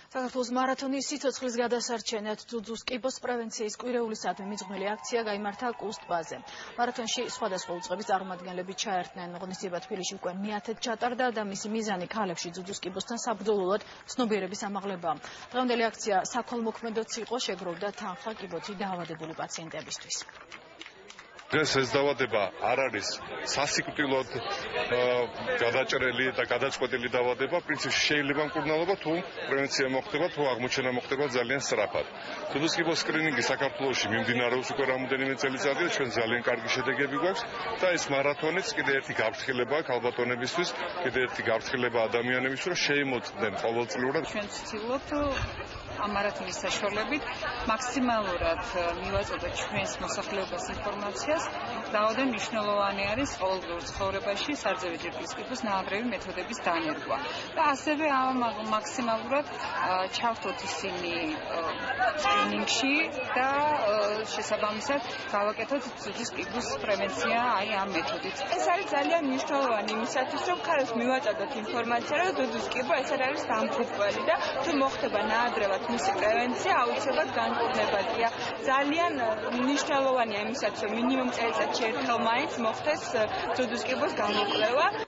საქართველოს მარათონის სიცოცხლის გადასარჩენად ძუძუს კიბოს პრევენციის კვირეულისადმი მიძღვნილი აქცია გაიმართა კუსტ ტბაზე. მარათონში სხვადასხვა უწყების წარმომადგენლები ჩაერთნენ. ღონისძიება თბილისში უკვე მეათედ ჩატარდა და მისი მიზანი ქალებში ძუძუს კიბოსთან საბრძოლველად ცნობიერების ამაღლებაა. დღევანდელი აქცია საქველმოქმედოც იყო, შეგროვდა თანხა კიბოთი დაავადებული პაციენტებისთვის. დღეს ეს დაავადება არ არის სასიკვდილოდ გადაჭრელი და გადაწყვეტილი დაავადება. პრინციპში შეიძლება მკურნალობა, თუ პრევენცია მოხდება, თუ აღმოჩენა მოხდება ძალიან სწრაფად. ძუძუს კიბოს სკრინინგი საქართველოში მიმდინარეობს უკვე რამოდენიმე წელიწადია, ჩვენ ძალიან კარგი შედეგები გვაქვს და ეს მარათონიც კიდე ერთი გაფრთხილებაა ქალბატონებისთვის, კიდე ერთი გაფრთხილება ადამიანებისთვის, რომ შეიმოწმდნენ ყოველწლიურად. ჩვენ ვცდილობთ ამ მარათონის საშუალებით მაქსიმალურად მივაწოდოთ ჩვენს მოსახლეობას ინფორმაციას. დაუდე მნიშვნელოვანი არის ყოველდღიურ ცხოვრებაში სარძევი ჯირკვლის კიბოს ნაადრევი მეთოდების დანერგვა. და ასევე მაქსიმალურად ჩავთვალოთ ისინი სკრინინგში და შესაბამისად გავაკეთოთ ძუძუს კიბოს პრევენცია აი ამ მეთოდით. ეს არის ძალიან მნიშვნელოვანი იმისათვის, რომ ქალებს მივაწოდოთ ინფორმაცია, რომ ძუძუს კიბო ეს არის დამღუპველი და თუ მოხდება ნაადრევად მისი პრევენცია აუცილებლად განკურნებადია. ძალიან მნიშვნელოვანია იმისათვის, რომ მინიმუმ წელიწადში ერთხელ მაინც მოხდეს ძუძუს კიბოს გამოკვლევა.